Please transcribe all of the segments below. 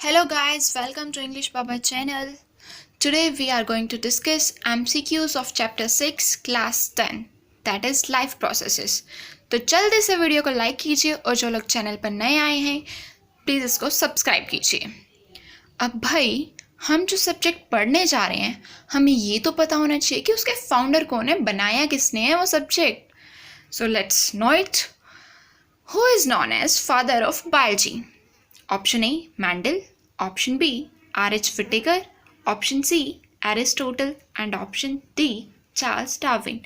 Hello guys, welcome to English Baba channel. Today we are going to discuss MCQs of chapter 6 class 10 that is life processes. तो जल्दी से video को like कीजिए और जो लोग चैनल पर नए आए हैं प्लीज़ इसको सब्सक्राइब कीजिए। अब भाई हम जो सब्जेक्ट पढ़ने जा रहे हैं हमें ये तो पता होना चाहिए कि उसके फाउंडर कौन है, बनाया किसने है वो subject. So let's know it. Who is known as father of biology? Option A, Mendel. Option B, R.H. Whittaker. Option C, Aristotle. And option D, Charles Darwin.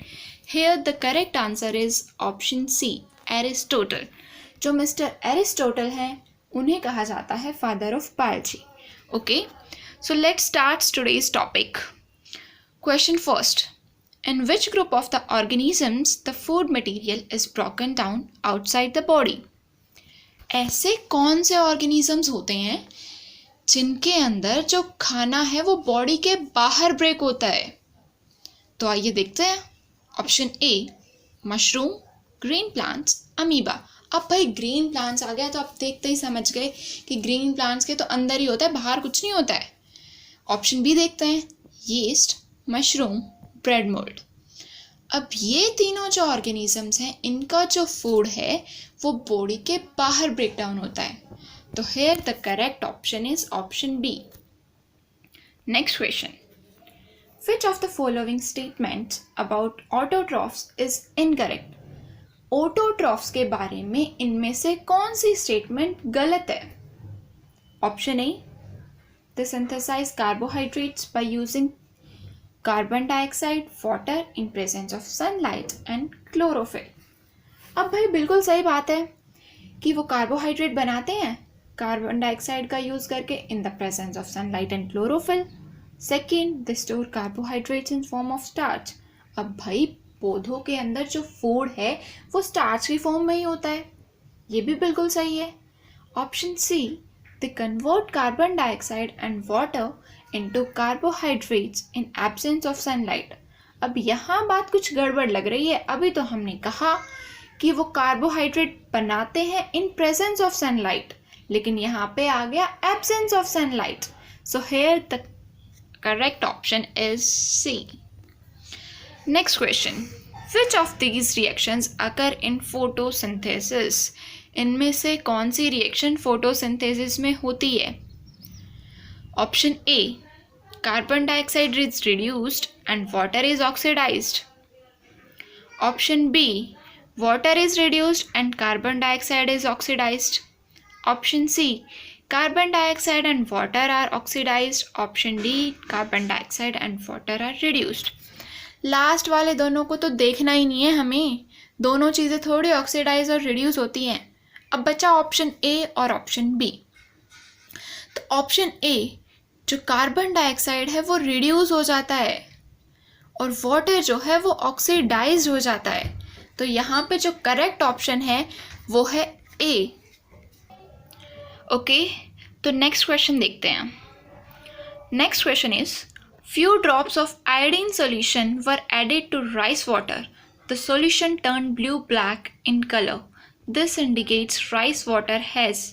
Here the correct answer is option C, Aristotle. जो mister Aristotle हैं उन्हें कहा जाता है father of biology. Okay, so let's start today's topic. Question first, in which group of the organisms the food material is broken down outside the body? ऐसे कौन से organisms होते हैं जिनके अंदर जो खाना है वो बॉडी के बाहर ब्रेक होता है? तो आइए देखते हैं। Option A, mushroom, green plants, amoeba. अब भाई ग्रीन प्लांट्स आ गया तो आप देखते ही समझ गए कि ग्रीन प्लांट्स के तो अंदर ही होता है, बाहर कुछ नहीं होता है। ऑप्शन बी देखते हैं, यीस्ट, मशरूम, ब्रेड मोल्ड। अब ये तीनों जो ऑर्गेनिजम्स हैं इनका जो फूड है वो बॉडी के बाहर ब्रेक डाउन होता है। तो here the correct option is option B. Next question, which of the following statements about autotrophs is incorrect? Autotrophs के बारे में इनमें से कौन सी स्टेटमेंट गलत है? Option A, they synthesize carbohydrates by using carbon dioxide, water in presence of sunlight and chlorophyll. अब भाई बिल्कुल सही बात है कि वो कार्बोहाइड्रेट बनाते हैं कार्बन डाइऑक्साइड का यूज़ करके in the presence of sunlight and chlorophyll. Second, they store carbohydrates in form of starch. अब भाई पौधों के अंदर जो फूड है वो स्टार्च की फॉर्म में ही होता है, ये भी बिल्कुल सही है। Option C, they convert carbon dioxide and water into carbohydrates in absence of sunlight। अब यहाँ बात कुछ गड़बड़ लग रही है। अभी तो हमने कहा कि वो कार्बोहाइड्रेट बनाते हैं इन प्रेजेंस ऑफ सनलाइट, लेकिन यहाँ पे आ गया absence of sunlight. So here the correct option is C. Next question, which of these reactions occur in photosynthesis? इनमें से कौन सी रिएक्शन फोटोसिंथेसिस में होती है? Option A, carbon dioxide is reduced and water is oxidized. Option B, water is reduced and carbon dioxide is oxidized. Option C, carbon dioxide and water are oxidized. Option D, carbon dioxide and water are reduced. Last वाले दोनों को तो देखना ही नहीं है हमें, दोनों चीज़ें थोड़ी ऑक्सीडाइज और रिड्यूस होती हैं। अब बचा ऑप्शन ए और ऑप्शन बी। तो ऑप्शन ए, जो कार्बन डाइऑक्साइड है वो रिड्यूस हो जाता है और वाटर जो है वो ऑक्सीडाइज हो जाता है। तो यहाँ पे जो करेक्ट ऑप्शन है वो है ए। ओके, तो नेक्स्ट क्वेश्चन देखते हैं। Next question is, few drops of iodine solution were added to rice water, the solution turn blue black in colour, this indicates rice water has.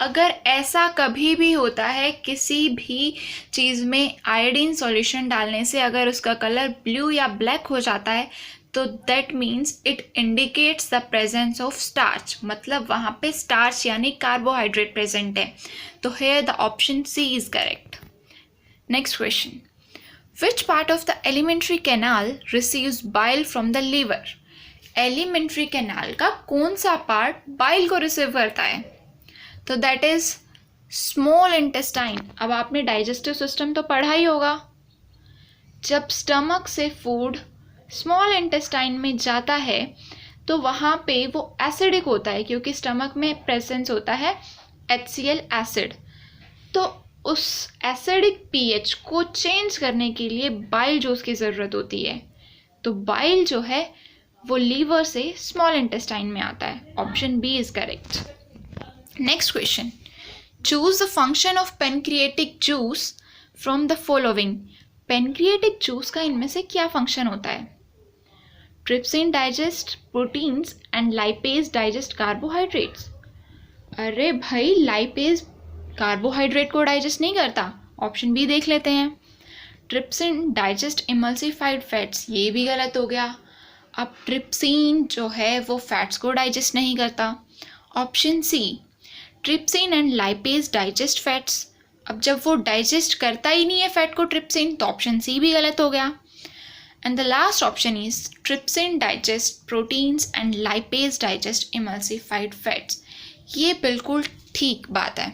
अगर ऐसा कभी भी होता है किसी भी चीज़ में आयोडीन सॉल्यूशन डालने से अगर उसका कलर ब्लू या ब्लैक हो जाता है तो that means it indicates the presence of starch, मतलब वहाँ पे स्टार्च यानी कार्बोहाइड्रेट प्रेजेंट है। तो here the option C is correct. Next question, which part of the alimentary canal receives bile from the liver? Alimentary canal का कौन सा part bile को रिसीव करता है? तो दैट इज स्मॉल इंटेस्टाइन। अब आपने डाइजेस्टिव सिस्टम तो पढ़ा ही होगा। जब स्टमक से फूड स्मॉल इंटेस्टाइन में जाता है तो वहाँ पे वो एसिडिक होता है क्योंकि स्टमक में प्रेजेंस होता है HCl एसिड। तो उस एसिडिक pH को चेंज करने के लिए बाइल जूस की ज़रूरत होती है। तो बाइल जो है वो लीवर से स्मॉल इंटेस्टाइन में आता है। Option B is correct. Next question, choose the function of pancreatic juice from the following। pancreatic juice का इनमें से क्या फंक्शन होता है? trypsin digest proteins and lipase digest carbohydrates। अरे भाई लाइपेज कार्बोहाइड्रेट को डाइजेस्ट नहीं करता, ऑप्शन बी देख लेते हैं। ट्रिप्सिन डाइजेस्ट इमल्सिफाइड फैट्स, ये भी गलत हो गया। अब ट्रिप्सिन जो है वो फैट्स को डाइजेस्ट नहीं करता, option C. Trypsin and lipase digest fats, अब जब वो डाइजेस्ट करता ही नहीं है फैट को ट्रिप्सिन, तो ऑप्शन सी भी गलत हो गया। And the last option is trypsin digest proteins and lipase digest emulsified fats, ये बिल्कुल ठीक बात है।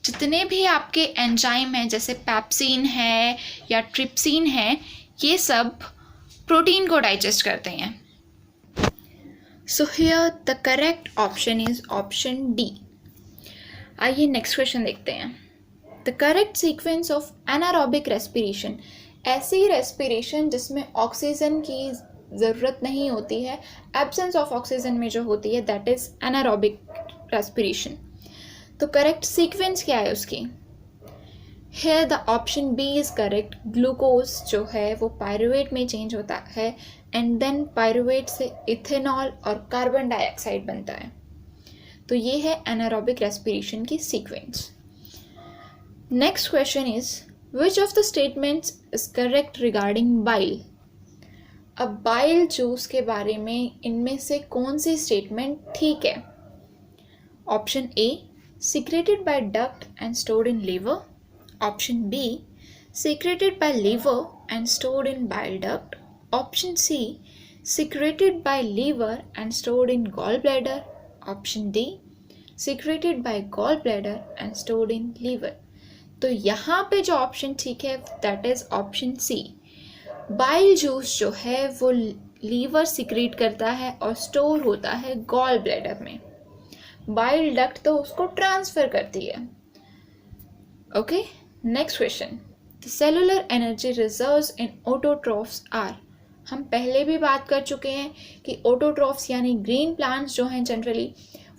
जितने भी आपके एंजाइम हैं जैसे पेप्सिन है या ट्रिप्सिन है, ये सब प्रोटीन को डाइजेस्ट करते हैं। सो here the correct option is option D. आइए नेक्स्ट क्वेश्चन देखते हैं। The correct sequence of anaerobic respiration, ऐसी रेस्पिरेशन जिसमें ऑक्सीजन की ज़रूरत नहीं होती है, एब्सेंस ऑफ ऑक्सीजन में जो होती है, दैट इज़ एनारोबिक रेस्पिरेशन। तो करेक्ट सीक्वेंस क्या है उसकी? Here the option B is correct. Glucose जो है वो पायरुवेट में चेंज होता है एंड देन पायरुवेट से इथेनॉल और कार्बन डाइऑक्साइड बनता है। तो ये है एनारोबिक रेस्पिरेशन की sequence. Next question is which of the statements is correct regarding bile. अब बाइल जूस के बारे में इनमें से कौन सी स्टेटमेंट ठीक है? Option A, secreted by duct and stored in liver. Option B, secreted by liver and stored in bile duct. Option C, secreted by liver and stored in gallbladder. Option D, secreted by gallbladder and stored in liver. तो यहाँ पे जो option ठीक है that is option C. Bile juice जो है वो liver secrete करता है और स्टोर होता है गॉल ब्लैडर में। बाइल डक्ट तो उसको ट्रांसफर करती है। Okay, next question. The cellular energy reserves in autotrophs are. हम पहले भी बात कर चुके हैं कि ऑटोट्रॉफ्स यानी ग्रीन प्लांट्स जो हैं जनरली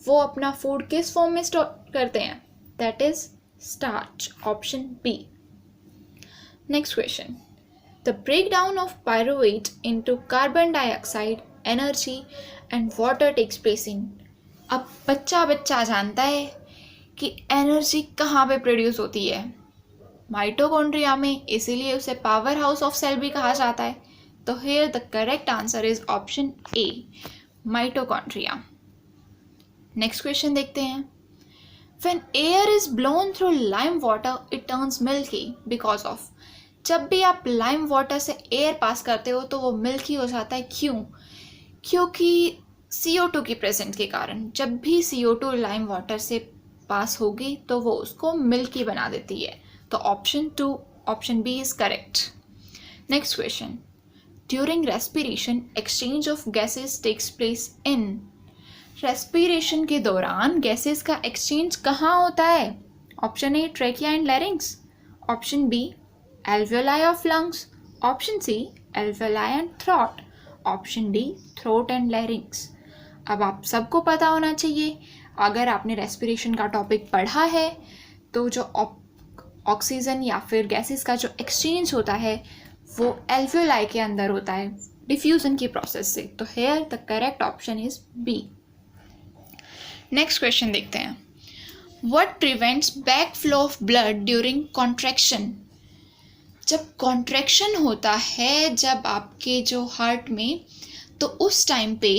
वो अपना फूड किस फॉर्म में स्टोर करते हैं? That is starch, option B. Next question. The breakdown of pyruvate into carbon dioxide, energy and water takes place in. अब बच्चा जानता है कि एनर्जी कहाँ पे प्रोड्यूस होती है? माइटोकॉन्ड्रिया में, इसीलिए उसे पावर हाउस ऑफ सेल भी कहा जाता है। तो here the correct answer is option A, mitochondria. Next question देखते हैं। When air is blown through lime water it turns milky because of. जब भी आप लाइम वाटर से एयर पास करते हो तो वो मिल्की हो जाता है, क्यों? क्योंकि CO2 की प्रेजेंट के कारण। जब भी CO2 लाइम वाटर से पास होगी तो वो उसको मिल्की बना देती है। तो option 2, option B is correct. Next question. During respiration exchange of gases takes place in. Respiration के दौरान गैसेस का एक्सचेंज कहाँ होता है? Option A, trachea and larynx. Option B, alveoli of lungs. Option C, alveoli and throat. Option D, throat and larynx. अब आप सबको पता होना चाहिए, अगर आपने रेस्पिरेशन का टॉपिक पढ़ा है तो जो ऑक्सीजन या फिर गैसेस का जो एक्सचेंज होता है वो एल्वियोलाई के अंदर होता है डिफ्यूजन की प्रोसेस से। तो here the correct option is B. Next question देखते हैं। What prevents back flow of blood during contraction. जब कॉन्ट्रैक्शन होता है जब आपके जो हार्ट में, तो उस टाइम पे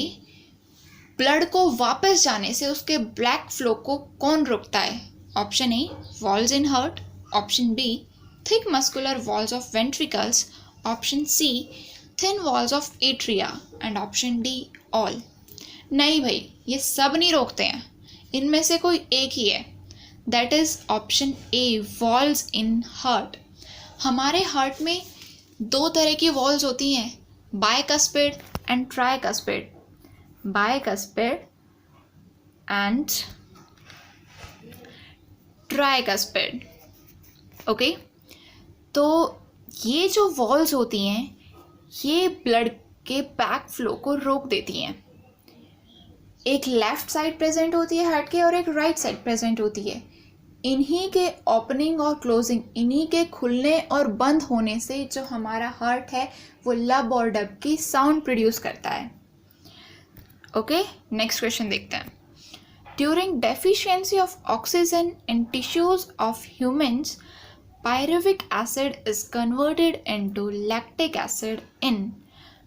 ब्लड को वापस जाने से उसके ब्लैक फ्लो को कौन रोकता है? Option A, walls in heart. Option B, thick muscular walls of ventricles. Option C, thin walls of atria. And option D, all. नहीं भाई, ये सब नहीं रोकते हैं, इनमें से कोई एक ही है, that is option A, walls in heart. हमारे हार्ट में दो तरह की वॉल्स होती हैं, bicuspid and tricuspid. Bicuspid and tricuspid. Okay, तो ये जो वॉल्स होती हैं ये ब्लड के बैक फ्लो को रोक देती हैं। एक लेफ्ट साइड प्रेजेंट होती है हार्ट के और एक राइट साइड प्रेजेंट होती है। इन्हीं के ओपनिंग और क्लोजिंग, इन्हीं के खुलने और बंद होने से जो हमारा हार्ट है वो लब और डब की साउंड प्रोड्यूस करता है। ओके, नेक्स्ट क्वेश्चन देखते हैं। During deficiency of oxygen in tissues of humans, pyruvic acid is converted into lactic acid in.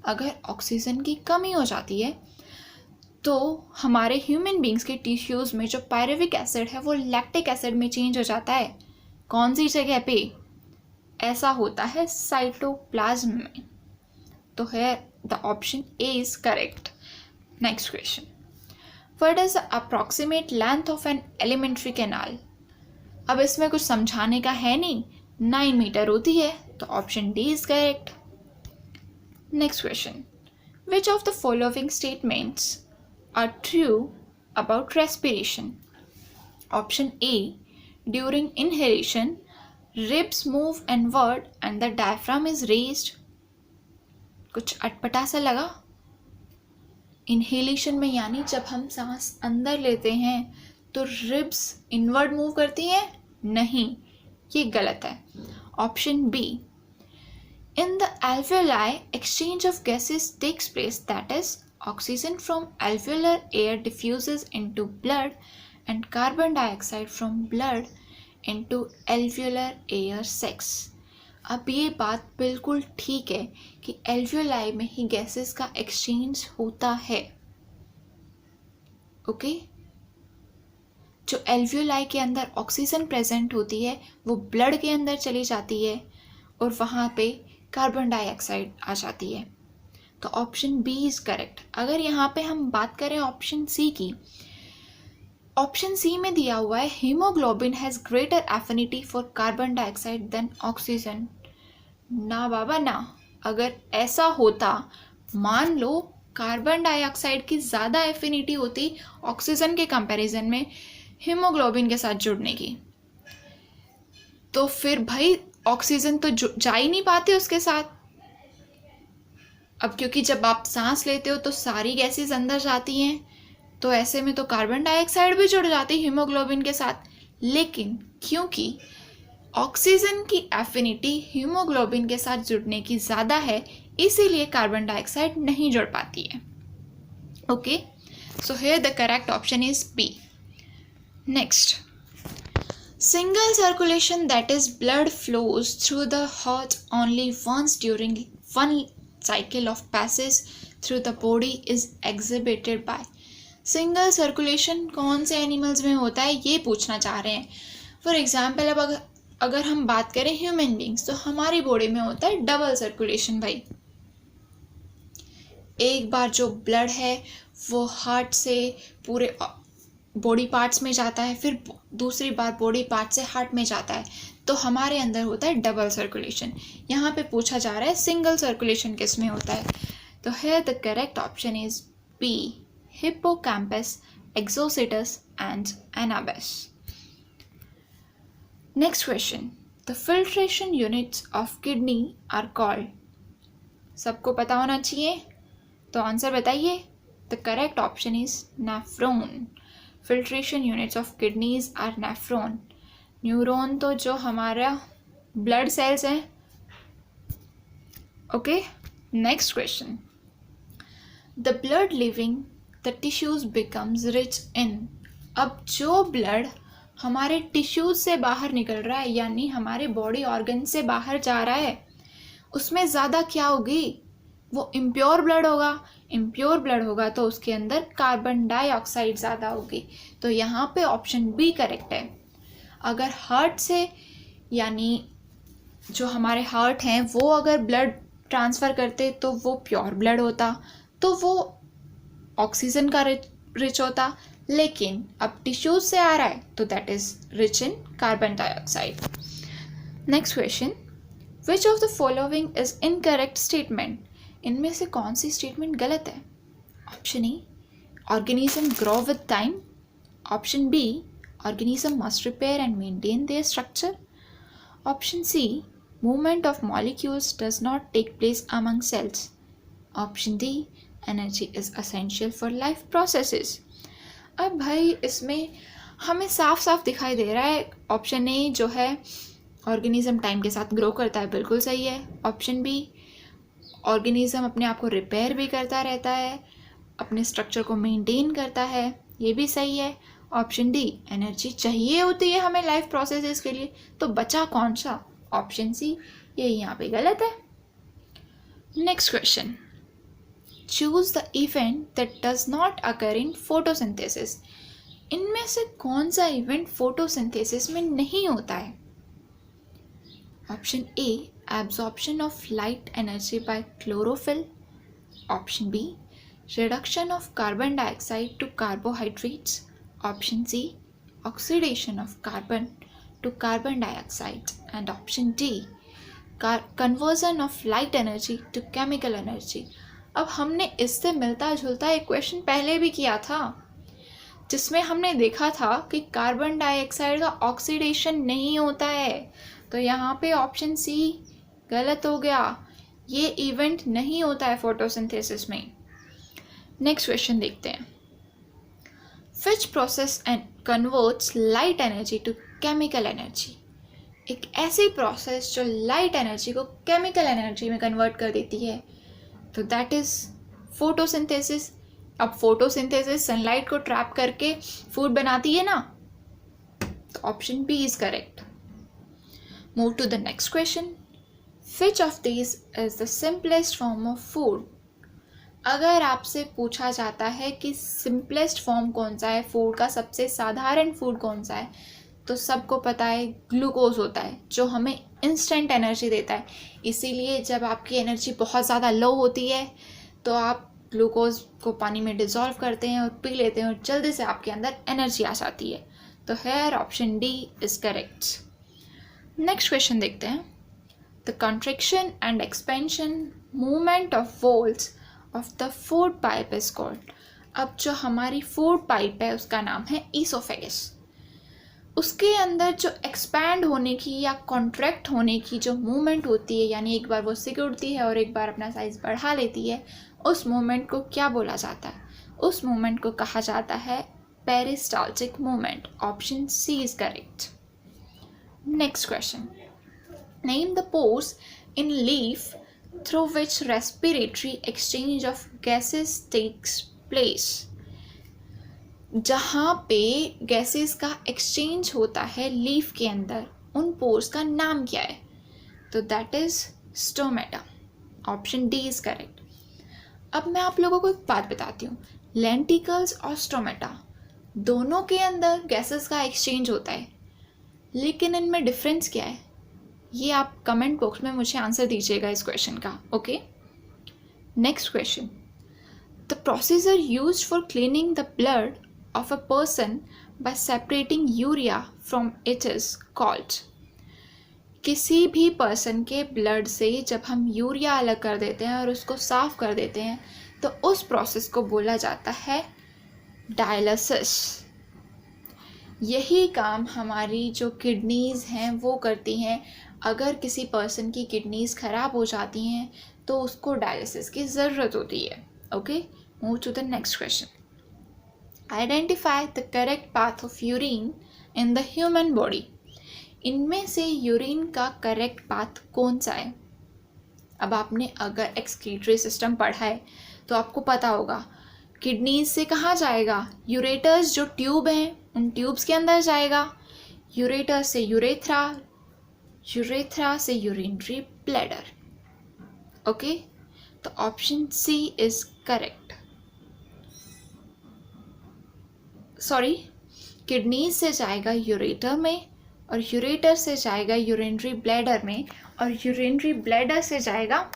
अगर ऑक्सीजन की कमी हो जाती है तो हमारे ह्यूमन बींग्स के टिश्यूज़ में जो पायरुविक एसिड है वो लैक्टिक एसिड में चेंज हो जाता है. कौन सी जगह पे? ऐसा होता है साइटोप्लाज्म में. तो है the option A is correct. Next question. What is the approximate length of an alimentary canal? अब इसमें कुछ समझाने का है नहीं, 9 मीटर होती है, तो option D is correct. Next question. Which of the following statements are true about respiration? Option A, during inhalation, ribs move inward and the diaphragm is raised. कुछ अटपटा सा लगा. इनहेलेशन में यानी जब हम सांस अंदर लेते हैं तो रिब्स इनवर्ड मूव करती हैं? नहीं, ये गलत है. Option B, in the alveoli exchange of gases takes place, that is oxygen from alveolar air diffuses into blood and carbon dioxide from blood into alveolar air sacs. अब ये बात बिल्कुल ठीक है कि एल्वियोलाई में ही गैसेस का एक्सचेंज होता है. ओके, जो एल्वियोलाई के अंदर ऑक्सीजन प्रेजेंट होती है वो ब्लड के अंदर चली जाती है और वहाँ पे कार्बन डाइऑक्साइड आ जाती है. तो ऑप्शन बी इज करेक्ट. अगर यहाँ पे हम बात करें ऑप्शन सी की, ऑप्शन सी में दिया हुआ है haemoglobin has greater affinity for carbon dioxide than oxygen. ना बाबा ना. अगर ऐसा होता, मान लो कार्बन डाइऑक्साइड की ज़्यादा एफिनिटी होती ऑक्सीजन के कंपैरिजन में हीमोग्लोबिन के साथ जुड़ने की, तो फिर भाई ऑक्सीजन तो जा ही नहीं पाते उसके साथ. अब क्योंकि जब आप सांस लेते हो तो सारी गैसेस अंदर जाती हैं, तो ऐसे में तो कार्बन डाइऑक्साइड भी जुड़ जाती है हीमोग्लोबिन के साथ. लेकिन क्योंकि ऑक्सीजन की एफिनिटी हीमोग्लोबिन के साथ जुड़ने की ज़्यादा है, इसीलिए कार्बन डाइऑक्साइड नहीं जुड़ पाती है. Okay, so here the correct option is B. Next. Single circulation, that is blood flows through the heart only once during one cycle of passage through the body is exhibited by. Single circulation कौन से animals में होता है ये पूछना चाह रहे हैं. फॉर एग्जाम्पल अब अगर हम बात करें ह्यूमन बींग्स, तो हमारी बॉडी में होता है डबल सर्कुलेशन भाई. एक बार जो ब्लड है वो हार्ट से पूरे बॉडी पार्ट्स में जाता है, फिर दूसरी बार बॉडी पार्ट से हार्ट में जाता है, तो हमारे अंदर होता है डबल सर्कुलेशन. यहाँ पे पूछा जा रहा है सिंगल सर्कुलेशन किस में होता है. तो here the correct option is B, hippocampus, exocoetus and anabas. Next question. The filtration units of kidney are called. सबको पता होना चाहिए, तो आंसर बताइए. The correct option is nephron. Filtration units of kidneys are nephron. Neuron तो जो हमारा blood cells हैं. Okay, next question. The blood leaving the tissues becomes rich in. अब जो ब्लड हमारे टिश्यूज से बाहर निकल रहा है, यानी हमारे बॉडी ऑर्गन से बाहर जा रहा है, उसमें ज़्यादा क्या होगी? वो इम्प्योर ब्लड होगा. इम्प्योर ब्लड होगा तो उसके अंदर कार्बन डाइऑक्साइड ज़्यादा होगी. तो यहाँ पे ऑप्शन बी करेक्ट है. अगर हार्ट से, यानी जो हमारे हार्ट हैं वो अगर ब्लड ट्रांसफ़र करते तो वो प्योर ब्लड होता, तो वो ऑक्सीजन का रिच होता. लेकिन अब टिश्यूज से आ रहा है तो that is rich in carbon dioxide. Next question. Which of the following is incorrect statement. इनमें से कौन सी स्टेटमेंट गलत है? Option A, organism grow with time. Option B, organism must repair and maintain their structure. Option C, movement of molecules does not take place among cells. Option D, energy is essential for life processes. अब भाई इसमें हमें साफ साफ दिखाई दे रहा है option ए जो है ऑर्गेनिज्म टाइम के साथ ग्रो करता है, बिल्कुल सही है. ऑप्शन बी, ऑर्गेनिज्म अपने आप को रिपेयर भी करता रहता है, अपने स्ट्रक्चर को मेंटेन करता है, ये भी सही है. ऑप्शन डी, एनर्जी चाहिए होती है हमें लाइफ प्रोसेसेस के लिए। तो बचा कौन सा? ऑप्शन सी, ये यहाँ पे गलत है। Next question, choose the event that does not occur in photosynthesis. इनमें से कौन सा इवेंट फोटोसिंथेसिस में नहीं होता है? Option A, absorption of light energy by chlorophyll. Option B, reduction of carbon dioxide to carbohydrates. Option C, oxidation of carbon to carbon dioxide. And option D, conversion of light energy to chemical energy. अब हमने इससे मिलता जुलता एक question पहले भी किया था जिसमें हमने देखा था कि कार्बन डाइऑक्साइड का ऑक्सीडेशन नहीं होता है। तो यहाँ पे ऑप्शन सी गलत हो गया, ये इवेंट नहीं होता है फोटोसिंथेसिस में। नेक्स्ट क्वेश्चन देखते हैं, which process and converts light energy to chemical energy. एक ऐसी प्रोसेस जो लाइट एनर्जी को केमिकल एनर्जी में कन्वर्ट कर देती है, तो दैट इज फोटोसिंथेसिस। अब फोटोसिंथेसिस सनलाइट को ट्रैप करके फूड बनाती है ना, तो option B is correct. Move to the next question, which of these is the simplest form of food. अगर आपसे पूछा जाता है कि सिंपलेस्ट फॉर्म कौन सा है, फूड का सबसे साधारण फूड कौन सा है, तो सबको पता है ग्लूकोज होता है जो हमें इंस्टेंट एनर्जी देता है। इसीलिए जब आपकी एनर्जी बहुत ज़्यादा लो होती है तो आप ग्लूकोज को पानी में डिज़ोल्व करते हैं और पी लेते हैं और जल्दी से आपके अंदर एनर्जी आ जाती है। तो hair option D is correct. Next question देखते हैं, the contraction and expansion movement of walls of the food pipe is called. अब जो हमारी फूड पाइप है उसका नाम है ईसोफेगस। उसके अंदर जो एक्सपैंड होने की या कॉन्ट्रैक्ट होने की जो मूवमेंट होती है, यानी एक बार वो सिकुड़ती है और एक बार अपना साइज बढ़ा लेती है, उस मूवमेंट को क्या बोला जाता है? उस मूवमेंट को कहा जाता है peristaltic movement. Option C is correct. Next question, name the pores in leaf through which respiratory exchange of gases takes place। जहाँ पे गैसेस का एक्सचेंज होता है लीफ के अंदर, उन पोर्स का नाम क्या है? तो that is stomata. Option D is correct. अब मैं आप लोगों को एक बात बताती हूँ, लेंटिकल्स और स्टोमेटा दोनों के अंदर गैसेस का एक्सचेंज होता है, लेकिन इनमें डिफरेंस क्या है? ये आप कमेंट बॉक्स में मुझे आंसर दीजिएगा इस क्वेश्चन का। Okay, next question, the procedure used for cleaning the blood of a person by separating urea from it is called. किसी भी पर्सन के ब्लड से जब हम यूरिया अलग कर देते हैं और उसको साफ कर देते हैं, तो उस प्रोसेस को बोला जाता है डायलिसिस। यही काम हमारी जो किडनीज़ हैं वो करती हैं। अगर किसी पर्सन की किडनीज़ ख़राब हो जाती हैं तो उसको डायलिसिस की ज़रूरत होती है। Okay, move to the next question, identify the correct path of urine in the human body. इनमें से यूरिन का करेक्ट पाथ कौन सा है? अब आपने अगर एक्सक्रीटरी सिस्टम पढ़ा है तो आपको पता होगा किडनीज से कहाँ जाएगा? यूरेटर्स जो ट्यूब हैं उन ट्यूब्स के अंदर जाएगा, यूरेटर से यूरेथ्रा, यूरेथ्रा से यूरिनरी ब्लैडर। ओके, तो option C is correct. Sorry, kidneys से जाएगा यूरेटर में और यूरेटर से जाएगा यूरिनरी ब्लैडर में और यूरिनरी ब्लैडर से जाएगा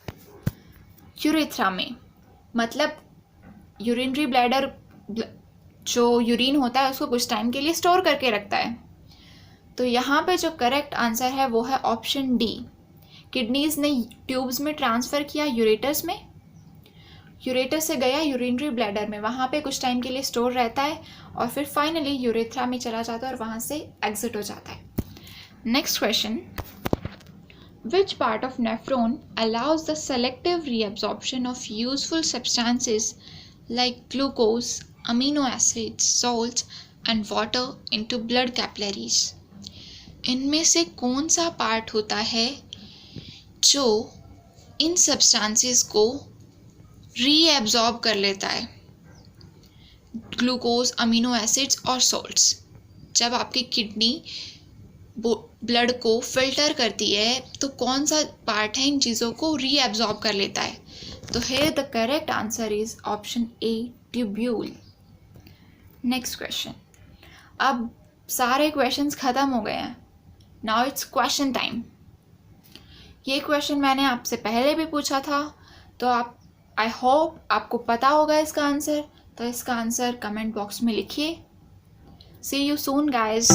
यूरेथ्रा में। मतलब यूरिनरी ब्लैडर जो यूरिन होता है उसको कुछ टाइम के लिए स्टोर करके रखता है। तो यहाँ पे जो करेक्ट आंसर है वो है ऑप्शन डी। किडनीज ने ट्यूब्स में ट्रांसफ़र किया यूरेटर्स में, यूरेटर से गया यूरिनरी ब्लैडर में, वहाँ पे कुछ टाइम के लिए स्टोर रहता है और फिर फाइनली यूरेथ्रा में चला जाता है और वहाँ से एग्जिट हो जाता है। Next question, which part of nephron allows the selective reabsorption of useful substances like glucose, amino acids, salts and water into blood capillaries. इनमें से कौन सा पार्ट होता है जो इन सब्सटेंसेस को रीएब्जॉर्ब कर लेता है? ग्लूकोज, अमीनो एसिड्स और सॉल्ट्स। जब आपकी किडनी ब्लड को फिल्टर करती है तो कौन सा पार्ट है इन चीज़ों को रीअब्जॉर्ब कर लेता है? तो here the correct answer is option A, tubule. Next question. अब सारे क्वेश्चंस ख़त्म हो गए हैं, नाउ इट्स क्वेश्चन टाइम। ये क्वेश्चन मैंने आपसे पहले भी पूछा था, तो आप आई होप आपको पता होगा इसका आंसर। तो इसका आंसर कमेंट बॉक्स में लिखिए। सी यू सून गाइस।